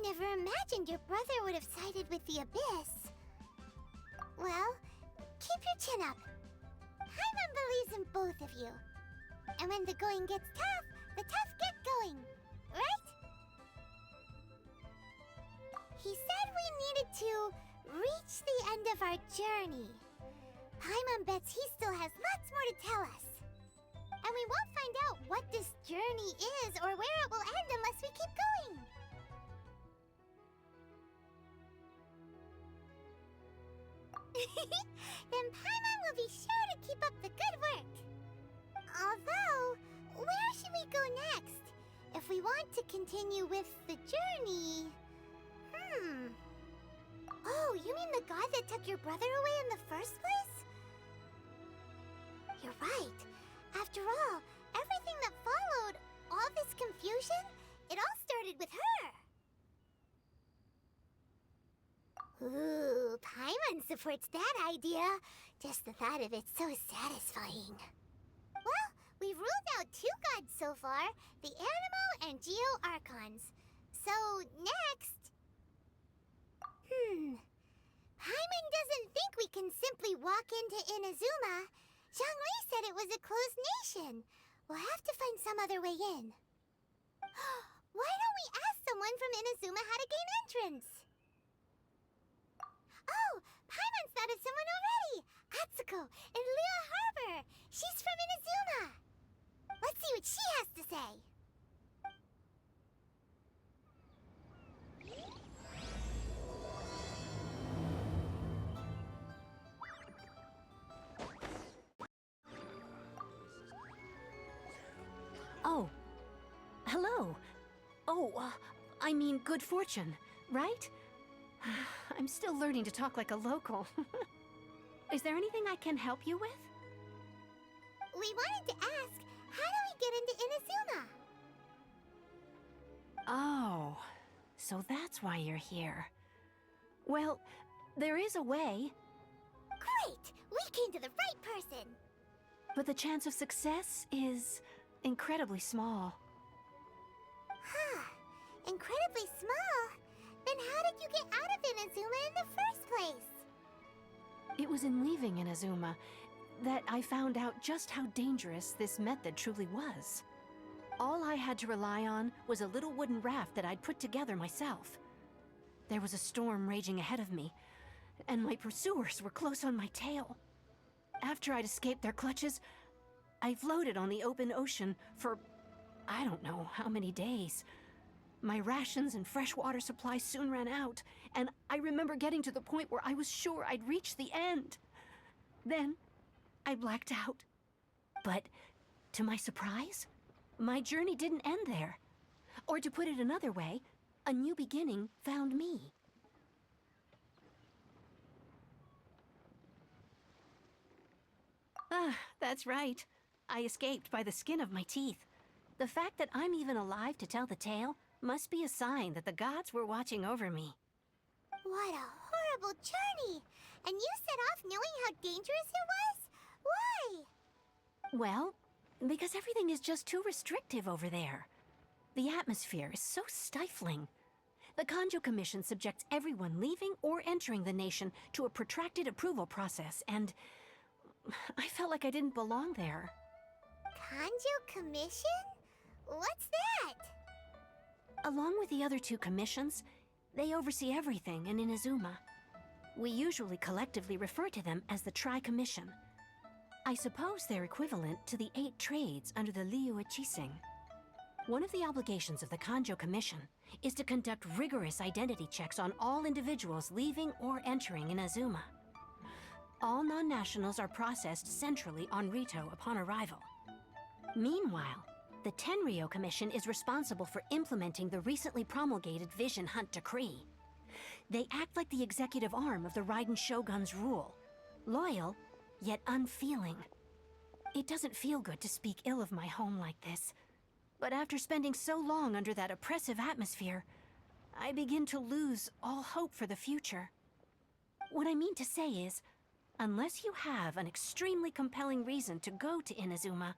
never imagined your brother would have sided with the Abyss. Well, keep your chin up. Paimon believes in both of you. And when the going gets tough, the tough get going, right? He said we needed to reach the end of our journey. Paimon bets he still has lots more to tell us. And we won't find out what this journey is or where it will end unless we keep going. Then Paimon will be sure to keep up the good work. Although, where should we go next? If we want to continue with the journey... Oh, you mean the god that took your brother away in the first place? You're right. After all, everything that followed, all this confusion, it all started with her. Ooh, Paimon supports that idea. Just the thought of it's so satisfying. Well, we've ruled out 2 gods so far, the Animo and Geo Archons. So, next... Paimon doesn't think we can simply walk into Inazuma. Zhongli said it was a closed nation. We'll have to find some other way in. Why don't we ask someone from Inazuma how to gain entrance? Oh, Paimon's thought of someone already! Atsuko in Liyue Harbor! She's from Inazuma! Let's see what she has to say! Oh. Hello. Oh, I mean good fortune, right? I'm still learning to talk like a local. Is there anything I can help you with? We wanted to ask, how do we get into Inazuma? Oh, so that's why you're here. Well, there is a way. Great! We came to the right person! But the chance of success is incredibly small. Huh. Incredibly small? Then how did you get out of Inazuma in the first place? It was in leaving Inazuma that I found out just how dangerous this method truly was. All I had to rely on was a little wooden raft that I'd put together myself. There was a storm raging ahead of me, and my pursuers were close on my tail. After I'd escaped their clutches, I floated on the open ocean for I don't know how many days. My rations and fresh water supply soon ran out, and I remember getting to the point where I was sure I'd reached the end. Then, I blacked out. But, to my surprise, my journey didn't end there. Or to put it another way, a new beginning found me. Ah, that's right. I escaped by the skin of my teeth. The fact that I'm even alive to tell the tale must be a sign that the gods were watching over me. What a horrible journey! And you set off knowing how dangerous it was? Why? Well, because everything is just too restrictive over there. The atmosphere is so stifling. The Kanjo Commission subjects everyone leaving or entering the nation to a protracted approval process, and I felt like I didn't belong there. Kanjo Commission? What's that? Along with the other 2 commissions, they oversee everything in Inazuma. We usually collectively refer to them as the Tri-Commission. I suppose they're equivalent to the 8 trades under the Liyue Chising. One of the obligations of the Kanjo Commission is to conduct rigorous identity checks on all individuals leaving or entering Inazuma. All non-nationals are processed centrally on Rito upon arrival. Meanwhile, the Tenryo Commission is responsible for implementing the recently promulgated Vision Hunt Decree. They act like the executive arm of the Raiden Shogun's rule. Loyal, yet unfeeling. It doesn't feel good to speak ill of my home like this. But after spending so long under that oppressive atmosphere, I begin to lose all hope for the future. What I mean to say is, unless you have an extremely compelling reason to go to Inazuma,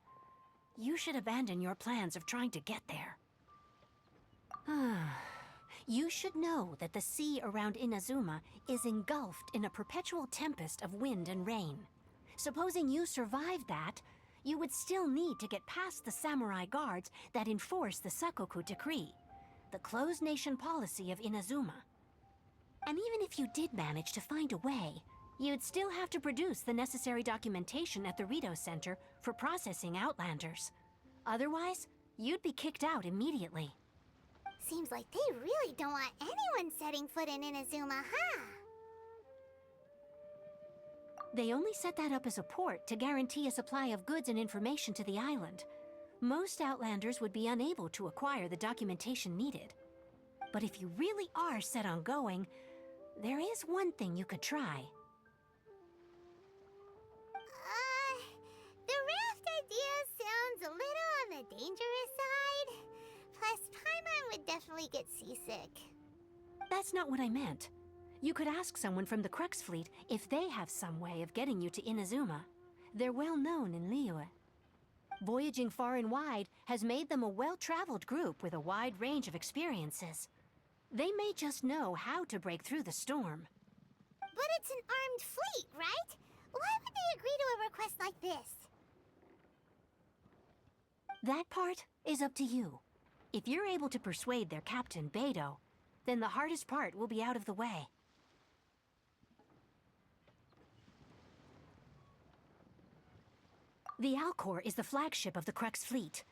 you should abandon your plans of trying to get there. You should know that the sea around Inazuma is engulfed in a perpetual tempest of wind and rain. Supposing you survived that, you would still need to get past the samurai guards that enforce the Sakoku Decree, the closed nation policy of Inazuma. And even if you did manage to find a way, you'd still have to produce the necessary documentation at the Rito Center for processing Outlanders. Otherwise, you'd be kicked out immediately. Seems like they really don't want anyone setting foot in Inazuma, huh? They only set that up as a port to guarantee a supply of goods and information to the island. Most Outlanders would be unable to acquire the documentation needed. But if you really are set on going, there is one thing you could try. The raft idea sounds a little on the dangerous side. Plus, Paimon would definitely get seasick. That's not what I meant. You could ask someone from the Crux Fleet if they have some way of getting you to Inazuma. They're well known in Liyue. Voyaging far and wide has made them a well-traveled group with a wide range of experiences. They may just know how to break through the storm. But it's an armed fleet, right? Why would they agree to a request like this? That part is up to you. If you're able to persuade their captain, Beidou, then the hardest part will be out of the way. The Alcor is the flagship of the Crux Fleet.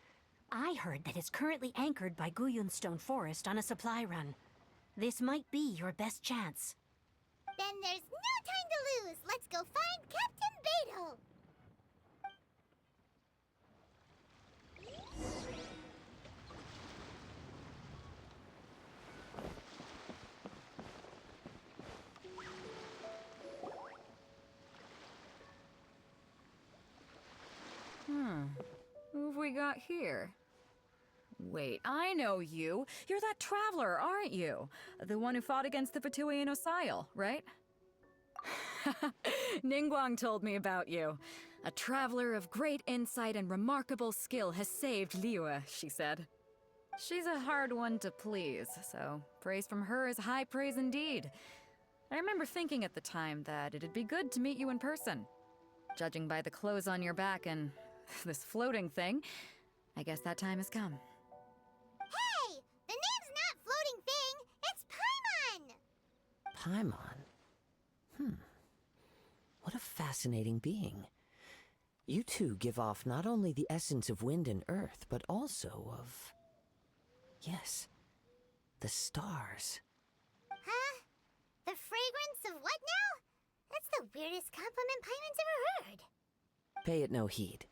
I heard that it's currently anchored by Guyunstone Forest on a supply run. This might be your best chance. Then there's no time to lose. Let's go find Captain Beidou. Who have we got here? Wait, I know you. You're that traveler, aren't you? The one who fought against the Fatuian Osile, right? Ningguang told me about you. A traveler of great insight and remarkable skill has saved Liyue, she said. She's a hard one to please, so praise from her is high praise indeed. I remember thinking at the time that it'd be good to meet you in person. Judging by the clothes on your back and this floating thing, I guess that time has come. Hey! The name's not Floating Thing! It's Paimon! Paimon? What a fascinating being. You two give off not only the essence of wind and earth, but also of... yes, the stars. Huh? The fragrance of what now? That's the weirdest compliment Paimon's ever heard. Pay it no heed.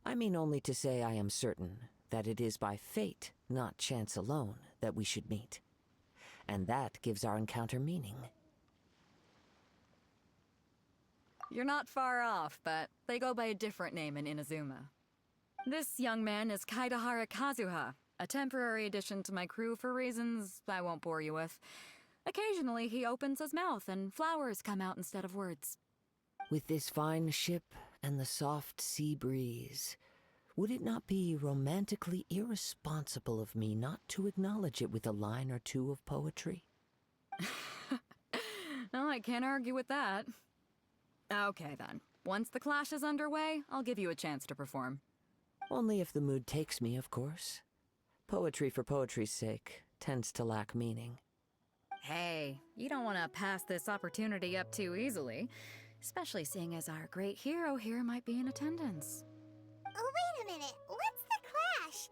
I mean only to say I am certain that it is by fate, not chance alone, that we should meet. And that gives our encounter meaning. You're not far off, but they go by a different name in Inazuma. This young man is Kaidahara Kazuha, a temporary addition to my crew for reasons I won't bore you with. Occasionally he opens his mouth and flowers come out instead of words. With this fine ship and the soft sea breeze, would it not be romantically irresponsible of me not to acknowledge it with a line or two of poetry? No, I can't argue with that. Okay then. Once the clash is underway, I'll give you a chance to perform. Only if the mood takes me, of course. Poetry for poetry's sake tends to lack meaning. Hey, you don't want to pass this opportunity up too easily, especially seeing as our great hero here might be in attendance. Oh, wait a minute. What's the clash?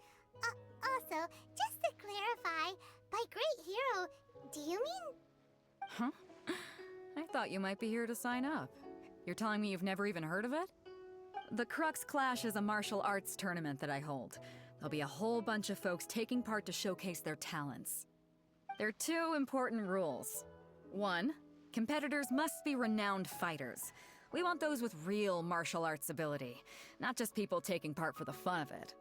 Also, just to clarify, by great hero, do you mean... Huh? I thought you might be here to sign up. You're telling me you've never even heard of it? The Crux Clash is a martial arts tournament that I hold. There'll be a whole bunch of folks taking part to showcase their talents. There are two important rules. One, competitors must be renowned fighters. We want those with real martial arts ability, not just people taking part for the fun of it.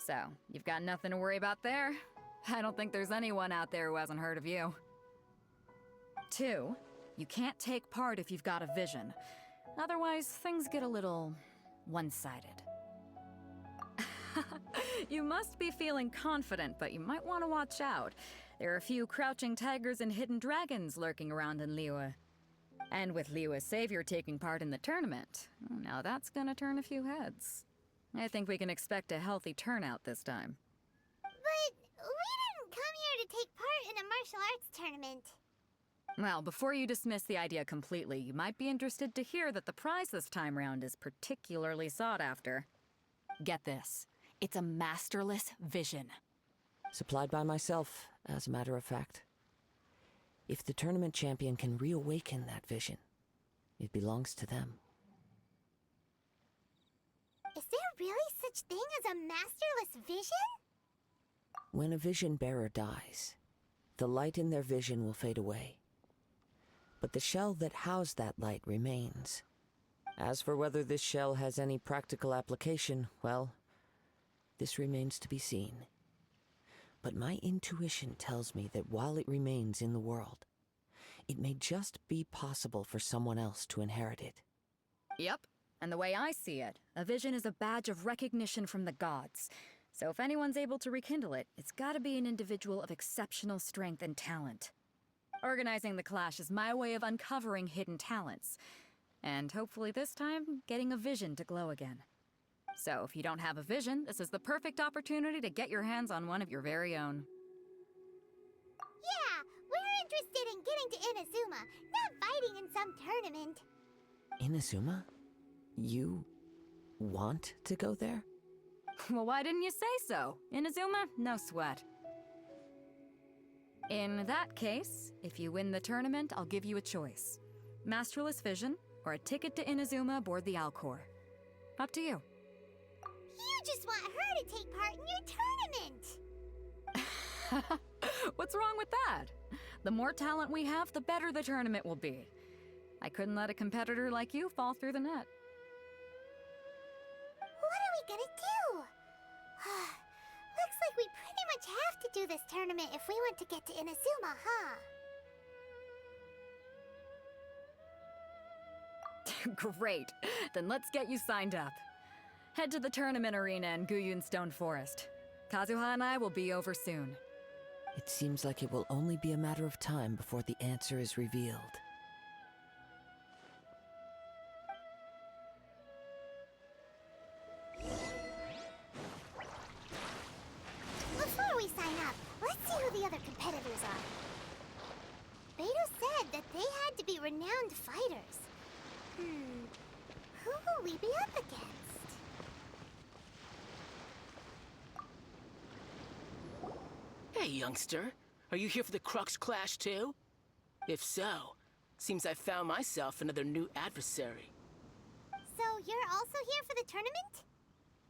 So, you've got nothing to worry about there. I don't think there's anyone out there who hasn't heard of you. Two, you can't take part if you've got a vision. Otherwise, things get a little one-sided. You must be feeling confident, but you might want to watch out. There are a few crouching tigers and hidden dragons lurking around in Liyue. And with Liyue's savior taking part in the tournament, now that's gonna turn a few heads. I think we can expect a healthy turnout this time. But we didn't come here to take part in a martial arts tournament. Well, before you dismiss the idea completely, you might be interested to hear that the prize this time round is particularly sought after. Get this. It's a masterless vision. Supplied by myself, as a matter of fact. If the tournament champion can reawaken that vision, it belongs to them. Is there really such thing as a masterless vision? When a vision bearer dies, the light in their vision will fade away. But the shell that housed that light remains. As for whether this shell has any practical application, well, this remains to be seen. But my intuition tells me that while it remains in the world, it may just be possible for someone else to inherit it. Yep. And the way I see it, a vision is a badge of recognition from the gods. So if anyone's able to rekindle it, it's gotta be an individual of exceptional strength and talent. Organizing the clash is my way of uncovering hidden talents. And hopefully this time, getting a vision to glow again. So if you don't have a vision, this is the perfect opportunity to get your hands on one of your very own. Yeah, we're interested in getting to Inazuma, not fighting in some tournament. Inazuma? You want to go there? Well, why didn't you say so? Inazuma? No sweat. In that case, if you win the tournament, I'll give you a choice. Masterless Vision, or a ticket to Inazuma aboard the Alcor. Up to you. You just want her to take part in your tournament! What's wrong with that? The more talent we have, the better the tournament will be. I couldn't let a competitor like you fall through the net. What are we gonna do? Looks like we pretty much have to do this tournament if we want to get to Inazuma, huh? Great. Then let's get you signed up. Head to the tournament arena in Guyun Stone Forest. Kazuha and I will be over soon. It seems like it will only be a matter of time before the answer is revealed. Before we sign up, let's see who the other competitors are. Beidou said that they had to be renowned fighters. Who will we be up against? Hey, youngster. Are you here for the Crux Clash, too? If so, seems I found myself another new adversary. So you're also here for the tournament?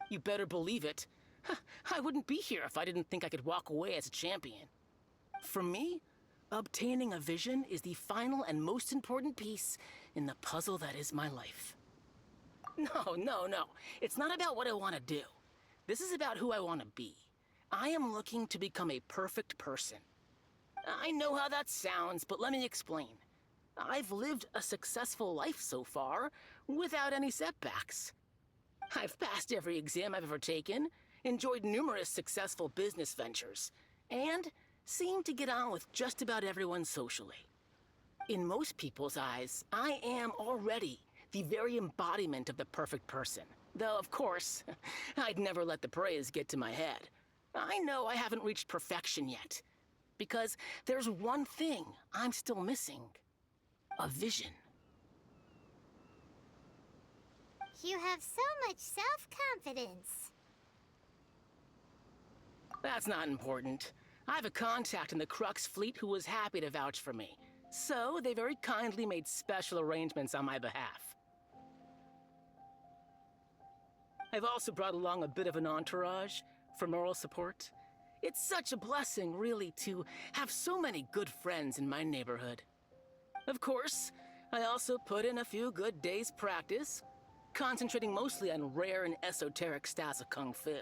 You better believe it. I wouldn't be here if I didn't think I could walk away as a champion. For me, obtaining a vision is the final and most important piece in the puzzle that is my life. No. It's not about what I want to do. This is about who I want to be. I am looking to become a perfect person. I know how that sounds, but let me explain. I've lived a successful life so far, without any setbacks. I've passed every exam I've ever taken, enjoyed numerous successful business ventures, and seem to get on with just about everyone socially. In most people's eyes, I am already the very embodiment of the perfect person. Though, of course, I'd never let the praise get to my head. I know I haven't reached perfection yet, because there's one thing I'm still missing. A vision. You have so much self-confidence. That's not important. I have a contact in the Crux fleet who was happy to vouch for me. So, they very kindly made special arrangements on my behalf. I've also brought along a bit of an entourage for moral support. It's such a blessing, really, to have so many good friends in my neighborhood. Of course, I also put in a few good days' practice, concentrating mostly on rare and esoteric styles of Kung Fu.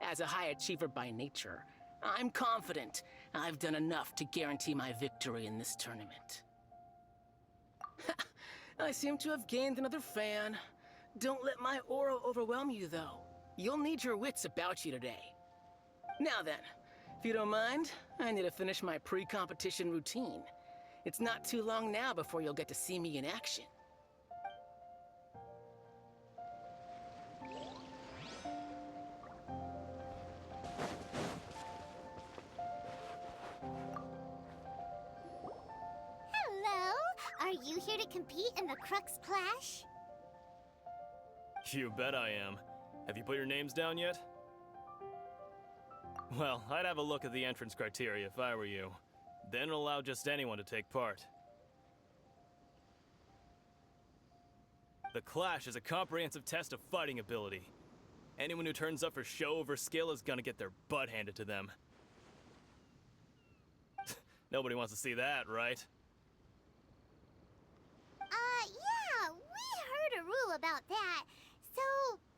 As a high achiever by nature, I'm confident I've done enough to guarantee my victory in this tournament. I seem to have gained another fan. Don't let my aura overwhelm you, though. You'll need your wits about you today. Now then, If you don't mind, I need to finish my pre-competition routine. It's not too long now before you'll get to see me in action. Hello! Are you here to compete in the Crux Clash? You bet I am. Have you put your names down yet? Well, I'd have a look at the entrance criteria if I were you. Then it'll allow just anyone to take part. The Clash is a comprehensive test of fighting ability. Anyone who turns up for show over skill is gonna get their butt handed to them. Nobody wants to see that, right? Yeah, we heard a rule about that. So,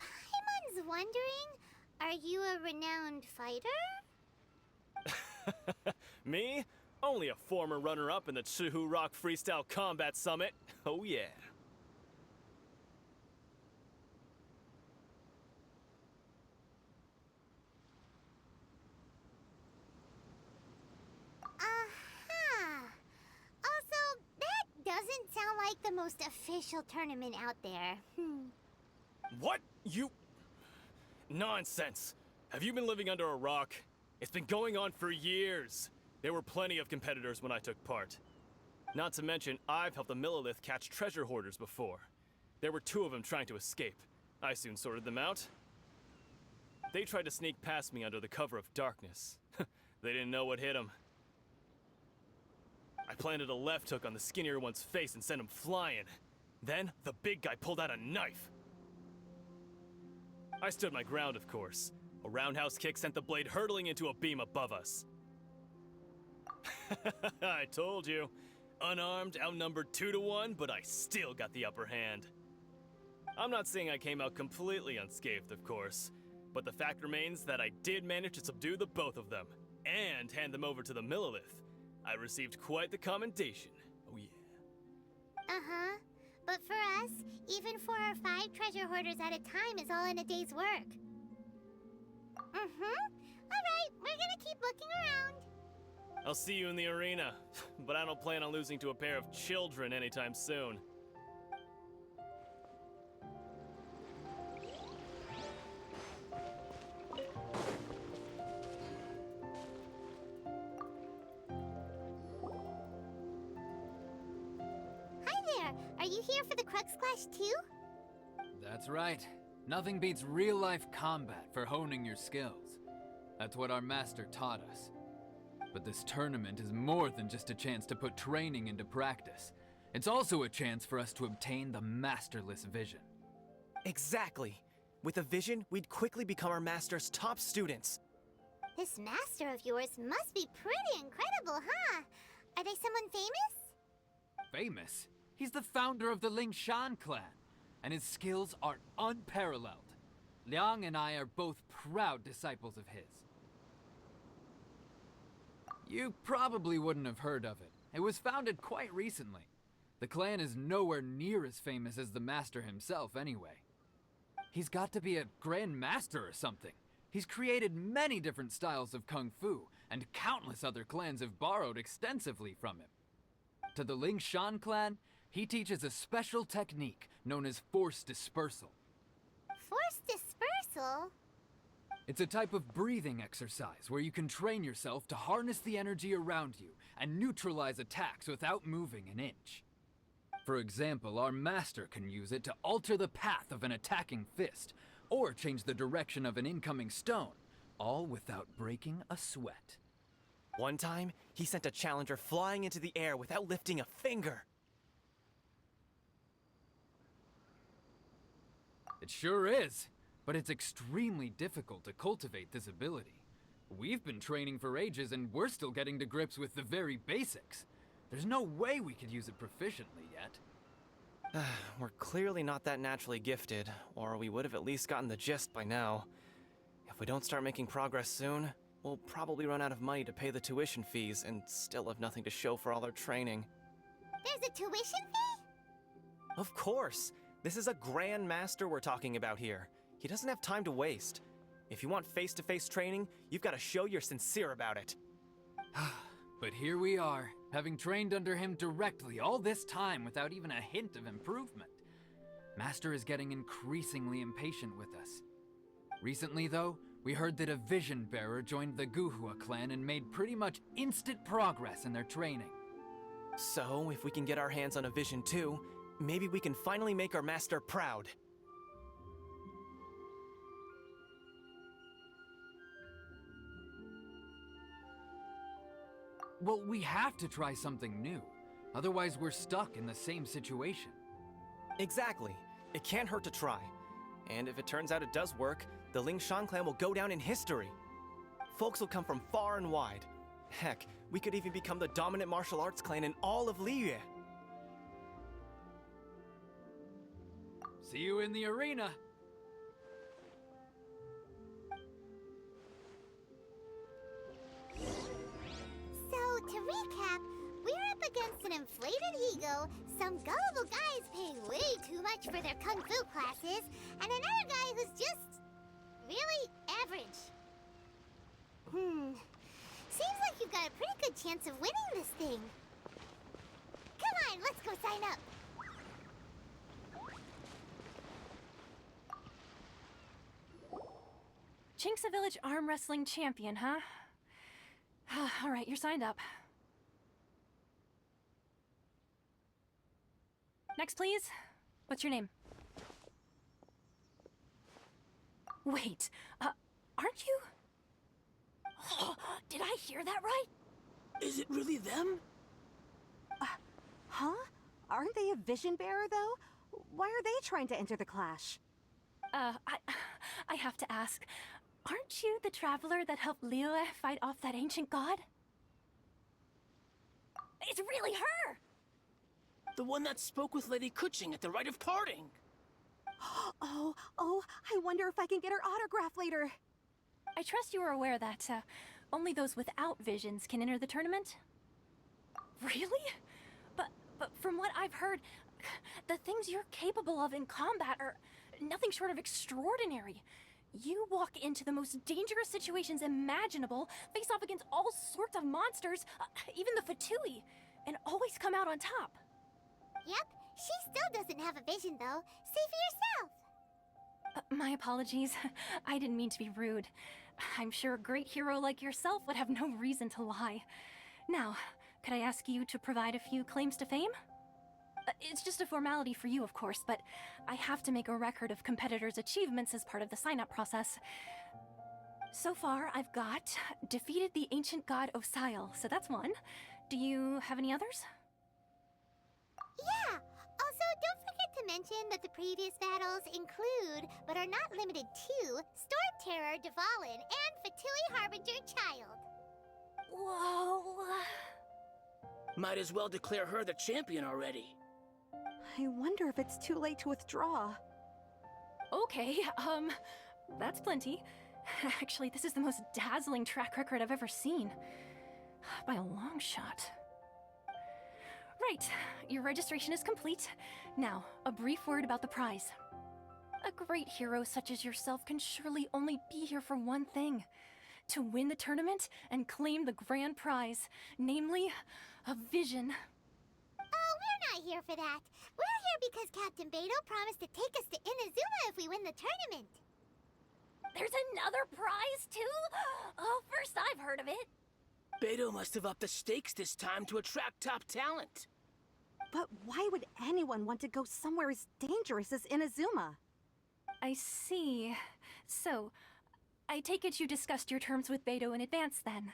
Paimon's wondering, are you a renowned fighter? Me? Only a former runner-up in the Chihu Rock Freestyle Combat Summit. Oh yeah. Also, that doesn't sound like the most official tournament out there. What? You... Nonsense. Have you been living under a rock? It's been going on for years. There were plenty of competitors when I took part. Not to mention, I've helped the Millilith catch treasure hoarders before. There were 2 of them trying to escape. I soon sorted them out. They tried to sneak past me under the cover of darkness. They didn't know what hit them. I planted a left hook on the skinnier one's face and sent him flying. Then, the big guy pulled out a knife. I stood my ground, of course. A roundhouse kick sent the blade hurtling into a beam above us. I told you. Unarmed, outnumbered 2 to 1, but I still got the upper hand. I'm not saying I came out completely unscathed, of course, but the fact remains that I did manage to subdue the both of them, and hand them over to the Millilith. I received quite the commendation. Oh yeah. Uh-huh. But for us, even 4 or 5 treasure hoarders at a time is all in a day's work. Alright, we're gonna keep looking around. I'll see you in the arena, but I don't plan on losing to a pair of children anytime soon. Hi there! Are you here for the Crux Clash too? That's right. Nothing beats real-life combat for honing your skills. That's what our master taught us. But this tournament is more than just a chance to put training into practice. It's also a chance for us to obtain the masterless vision. Exactly. With a vision, we'd quickly become our master's top students. This master of yours must be pretty incredible, huh? Are they someone famous? Famous? He's the founder of the Lingshan clan, and his skills are unparalleled. Liang and I are both proud disciples of his. You probably wouldn't have heard of it. It was founded quite recently. The clan is nowhere near as famous as the master himself anyway. He's got to be a grand master or something. He's created many different styles of kung fu, and countless other clans have borrowed extensively from him. To the Lingshan clan, he teaches a special technique known as force dispersal. Force dispersal? It's a type of breathing exercise where you can train yourself to harness the energy around you and neutralize attacks without moving an inch. For example, our master can use it to alter the path of an attacking fist, or change the direction of an incoming stone, all without breaking a sweat. One time, he sent a challenger flying into the air without lifting a finger. It sure is, but it's extremely difficult to cultivate this ability. We've been training for ages and we're still getting to grips with the very basics. There's no way we could use it proficiently yet. We're clearly not that naturally gifted, or we would have at least gotten the gist by now. If we don't start making progress soon, we'll probably run out of money to pay the tuition fees and still have nothing to show for all our training. There's a tuition fee? Of course! This is a Grand Master we're talking about here. He doesn't have time to waste. If you want face-to-face training, you've got to show you're sincere about it. But here we are, having trained under him directly all this time without even a hint of improvement. Master is getting increasingly impatient with us. Recently, though, we heard that a Vision Bearer joined the Guhua clan and made pretty much instant progress in their training. So, if we can get our hands on a Vision too, maybe we can finally make our master proud. Well, we have to try something new. Otherwise, we're stuck in the same situation. Exactly. It can't hurt to try. And if it turns out it does work, the Lingshan clan will go down in history. Folks will come from far and wide. Heck, we could even become the dominant martial arts clan in all of Liyue. See you in the arena. So, to recap, we're up against an inflated ego, some gullible guys paying way too much for their kung fu classes, and another guy who's just really average. Seems like you've got a pretty good chance of winning this thing. Come on, let's go sign up. Chinxa Village Arm Wrestling Champion, huh? All right, you're signed up. Next, please. What's your name? Wait, aren't you? Oh, did I hear that right? Is it really them? Huh? Aren't they a vision bearer, though? Why are they trying to enter the clash? I have to ask, aren't you the traveler that helped Liyue fight off that ancient god? It's really her! The one that spoke with Lady Kuching at the rite of parting. Oh, I wonder if I can get her autograph later. I trust you are aware that only those without visions can enter the tournament? Really? But from what I've heard, the things you're capable of in combat are nothing short of extraordinary. You walk into the most dangerous situations imaginable, face off against all sorts of monsters, even the Fatui, and always come out on top. Yep, she still doesn't have a vision, though. See for yourself. My apologies. I didn't mean to be rude. I'm sure a great hero like yourself would have no reason to lie. Now, could I ask you to provide a few claims to fame? It's just a formality for you, of course, but I have to make a record of competitors' achievements as part of the sign-up process. So far, I've got defeated the ancient god Osail, so that's one. Do you have any others? Yeah! Also, don't forget to mention that the previous battles include, but are not limited to, Storm Terror, Dvalin, and Fatui Harbinger Child. Whoa... Might as well declare her the champion already. I wonder if it's too late to withdraw. Okay, that's plenty. Actually, this is the most dazzling track record I've ever seen. By a long shot. Right, your registration is complete. Now, a brief word about the prize. A great hero such as yourself can surely only be here for one thing. To win the tournament and claim the grand prize, namely, a vision. Oh, we're not here for that. We're here because Captain Beidou promised to take us to Inazuma if we win the tournament. There's another prize, too? Oh, first I've heard of it. Beidou must have upped the stakes this time to attract top talent. But why would anyone want to go somewhere as dangerous as Inazuma? I see. So, I take it you discussed your terms with Beidou in advance, then?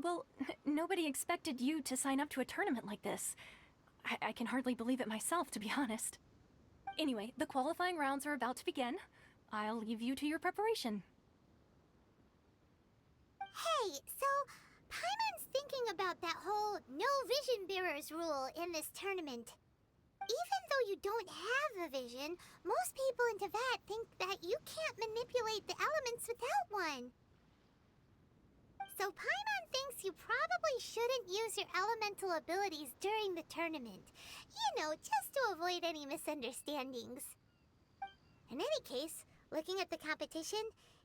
Well, nobody expected you to sign up to a tournament like this. I can hardly believe it myself, to be honest. Anyway, the qualifying rounds are about to begin. I'll leave you to your preparation. Hey, so Paimon's thinking about that whole no vision bearers rule in this tournament. Even though you don't have a vision, most people in Teyvat think that you can't manipulate the elements without one. So Paimon thinks you probably shouldn't use your elemental abilities during the tournament. You know, just to avoid any misunderstandings. In any case, looking at the competition,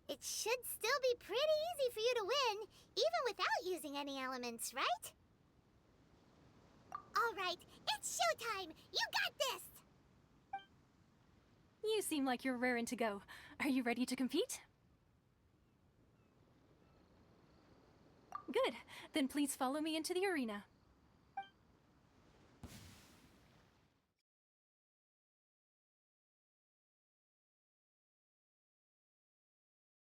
it should still be pretty easy for you to win, even without using any elements, right? Alright, it's showtime! You got this! You seem like you're raring to go. Are you ready to compete? Good. Then please follow me into the arena.